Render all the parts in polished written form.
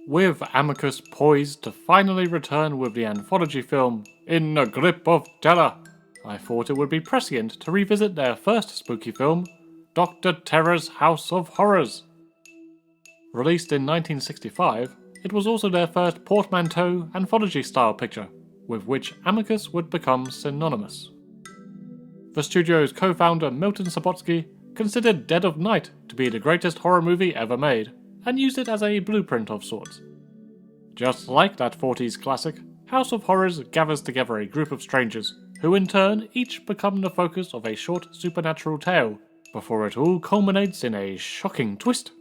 With Amicus poised to finally return with the anthology film In the Grip of Terror, I thought it would be prescient to revisit their first spooky film, Dr. Terror's House of Horrors. Released in 1965, it was also their first portmanteau anthology-style picture, with which Amicus would become synonymous. The studio's co-founder Milton Subotsky considered Dead of Night to be the greatest horror movie ever made, and used it as a blueprint of sorts. Just like that 40s classic, House of Horrors gathers together a group of strangers, who in turn each become the focus of a short supernatural tale, before it all culminates in a shocking twist.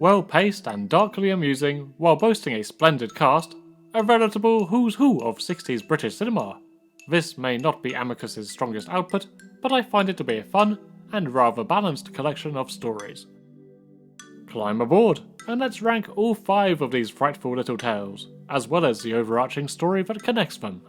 Well-paced and darkly amusing, while boasting a splendid cast, a veritable who's who of 60s British cinema. This may not be Amicus's strongest output, but I find it to be a fun and rather balanced collection of stories. Climb aboard, and let's rank all 5 of these frightful little tales, as well as the overarching story that connects them.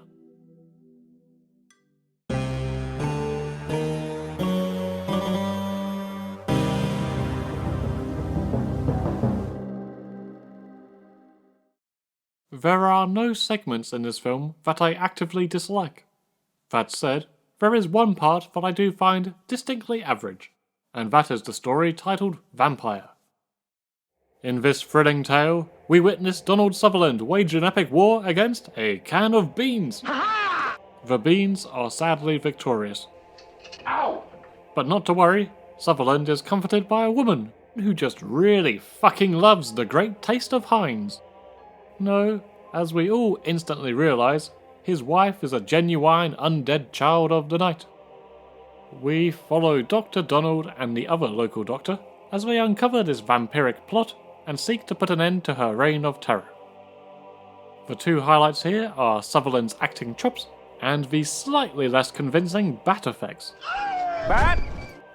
There are no segments in this film that I actively dislike. That said, there is one part that I do find distinctly average, and that is the story titled Vampire. In this thrilling tale, we witness Donald Sutherland wage an epic war against a can of beans. The beans are sadly victorious. Ow! But not to worry, Sutherland is comforted by a woman who just really fucking loves the great taste of Heinz. No, as we all instantly realise, his wife is a genuine undead child of the night. We follow Dr. Donald and the other local doctor as they uncover this vampiric plot and seek to put an end to her reign of terror. The 2 highlights here are Sutherland's acting chops and the slightly less convincing bat effects. Bat!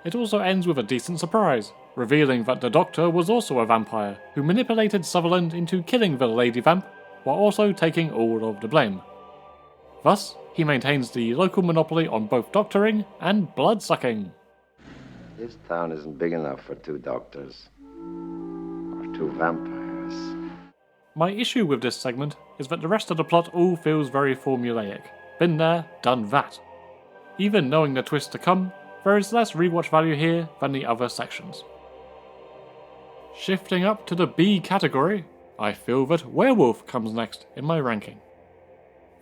It also ends with a decent surprise, revealing that the Doctor was also a vampire who manipulated Sutherland into killing the Lady Vamp while also taking all of the blame. Thus, he maintains the local monopoly on both doctoring and blood-sucking. This town isn't big enough for 2 doctors. Or 2 vampires. My issue with this segment is that the rest of the plot all feels very formulaic. Been there, done that. Even knowing the twist to come, there is less rewatch value here than the other sections. Shifting up to the B category, I feel that Werewolf comes next in my ranking.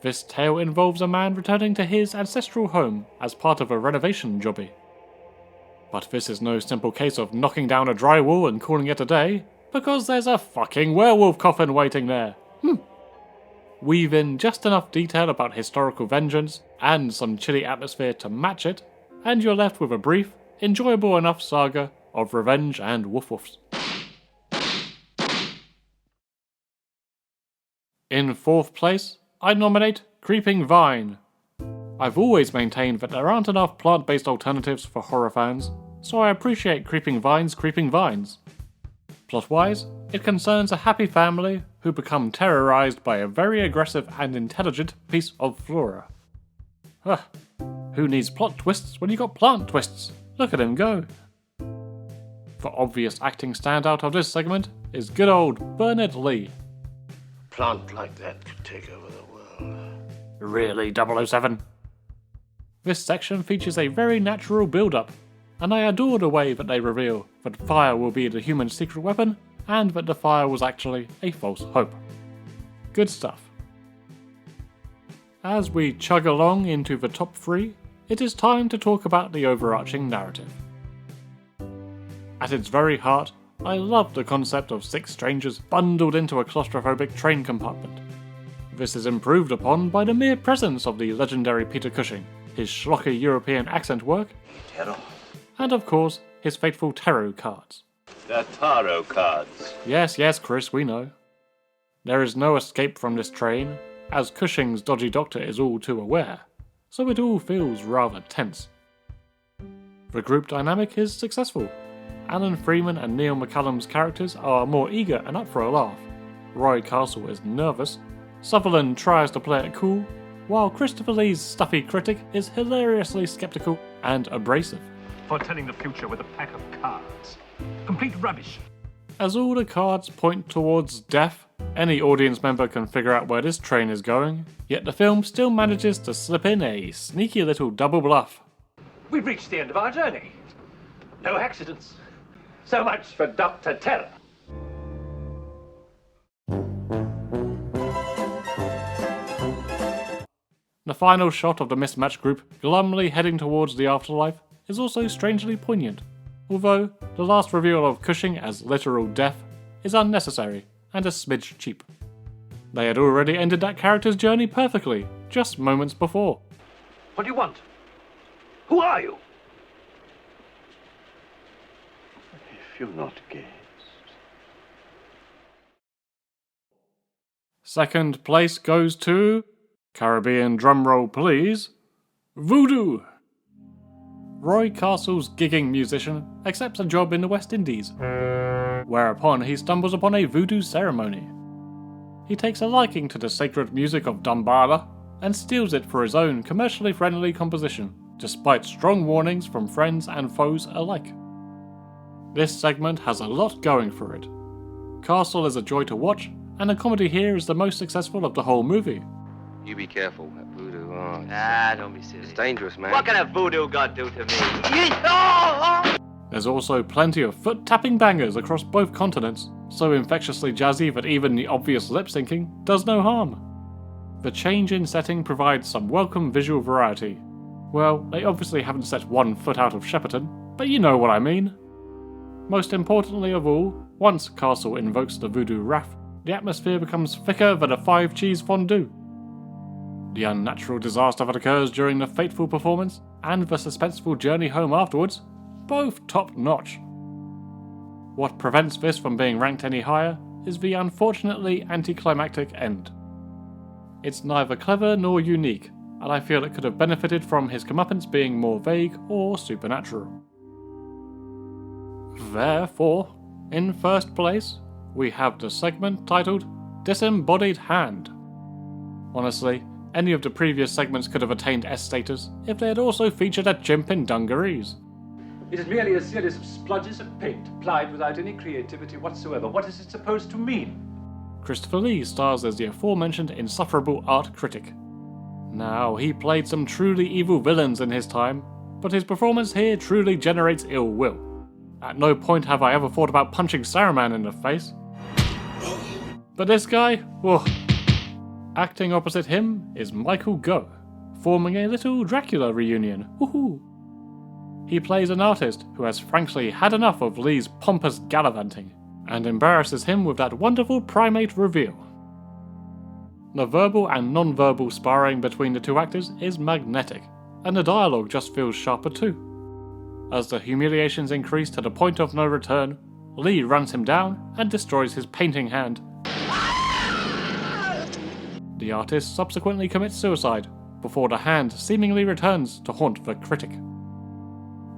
This tale involves a man returning to his ancestral home as part of a renovation jobby. But this is no simple case of knocking down a drywall and calling it a day, because there's a fucking werewolf coffin waiting there. Weave in just enough detail about historical vengeance and some chilly atmosphere to match it, and you're left with a brief, enjoyable enough saga of revenge and woof-woofs. In 4th place, I nominate Creeping Vine. I've always maintained that there aren't enough plant-based alternatives for horror fans, so I appreciate Creeping Vine's Creeping Vines. Plot-wise, it concerns a happy family who become terrorised by a very aggressive and intelligent piece of flora. Who needs plot twists when you got plant twists? Look at him go. The obvious acting standout of this segment is good old Bernard Lee. A plant like that could take over the world. Really, 007? This section features a very natural build-up, and I adore the way that they reveal that fire will be the human secret weapon, and that the fire was actually a false hope. Good stuff. As we chug along into the top 3, it is time to talk about the overarching narrative. At its very heart, I love the concept of 6 strangers bundled into a claustrophobic train compartment. This is improved upon by the mere presence of the legendary Peter Cushing, his schlocky European accent work, and of course, his fateful tarot cards. The tarot cards. Yes, Chris, we know. There is no escape from this train, as Cushing's dodgy doctor is all too aware, so it all feels rather tense. The group dynamic is successful. Alan Freeman and Neil McCallum's characters are more eager and up for a laugh. Roy Castle is nervous. Sutherland tries to play it cool, while Christopher Lee's stuffy critic is hilariously skeptical and abrasive. Foretelling the future with a pack of cards. Complete rubbish. As all the cards point towards death, any audience member can figure out where this train is going, yet the film still manages to slip in a sneaky little double bluff. We've reached the end of our journey. No accidents. So much for Dr. Terror. The final shot of the mismatched group glumly heading towards the afterlife is also strangely poignant, although the last reveal of Cushing as literal death is unnecessary and a smidge cheap. They had already ended that character's journey perfectly, just moments before. What do you want? Who are you? If you're not gay. Second place goes to... Caribbean drumroll please... Voodoo! Roy Castle's gigging musician accepts a job in the West Indies, whereupon he stumbles upon a voodoo ceremony. He takes a liking to the sacred music of Dambala and steals it for his own commercially friendly composition, despite strong warnings from friends and foes alike. This segment has a lot going for it. Castle is a joy to watch, and the comedy here is the most successful of the whole movie. You be careful, that voodoo. Oh, Don't be silly. it's dangerous, man. What can a voodoo god do to me? There's also plenty of foot-tapping bangers across both continents, so infectiously jazzy that even the obvious lip-syncing does no harm. The change in setting provides some welcome visual variety. Well, they obviously haven't set 1 foot out of Shepperton, but you know what I mean. Most importantly of all, once Castle invokes the voodoo wrath, the atmosphere becomes thicker than a 5-cheese fondue. The unnatural disaster that occurs during the fateful performance, and the suspenseful journey home afterwards, both top-notch. What prevents this from being ranked any higher is the unfortunately anticlimactic end. It's neither clever nor unique, and I feel it could have benefited from his comeuppance being more vague or supernatural. Therefore, in first place, we have the segment titled Disembodied Hand. Honestly, any of the previous segments could have attained S status if they had also featured a chimp in dungarees. It is merely a series of splodges of paint applied without any creativity whatsoever. What is it supposed to mean? Christopher Lee stars as the aforementioned insufferable art critic. Now, he played some truly evil villains in his time, but his performance here truly generates ill will. At no point have I ever thought about punching Saruman in the face. But this guy? Whoa. Acting opposite him is Michael Gough, forming a little Dracula reunion. Woohoo! He plays an artist who has frankly had enough of Lee's pompous gallivanting, and embarrasses him with that wonderful primate reveal. The verbal and non-verbal sparring between the two actors is magnetic, and the dialogue just feels sharper too. As the humiliations increase to the point of no return, Lee runs him down and destroys his painting hand. The artist subsequently commits suicide, before the hand seemingly returns to haunt the critic.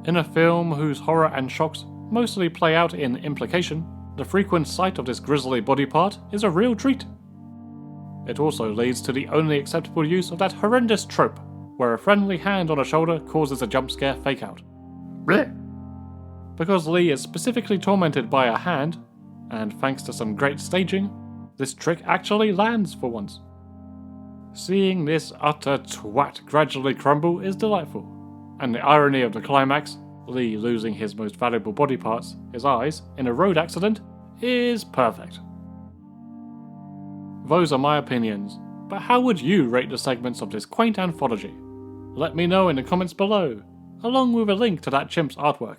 In a film whose horror and shocks mostly play out in implication, the frequent sight of this grisly body part is a real treat. It also leads to the only acceptable use of that horrendous trope, where a friendly hand on a shoulder causes a jump scare fake-out. Blech. Because Lee is specifically tormented by a hand, and thanks to some great staging, this trick actually lands for once. Seeing this utter twat gradually crumble is delightful, and the irony of the climax, Lee losing his most valuable body parts, his eyes, in a road accident, is perfect. Those are my opinions, but how would you rate the segments of this quaint anthology? Let me know in the comments below, along with a link to that chimp's artwork.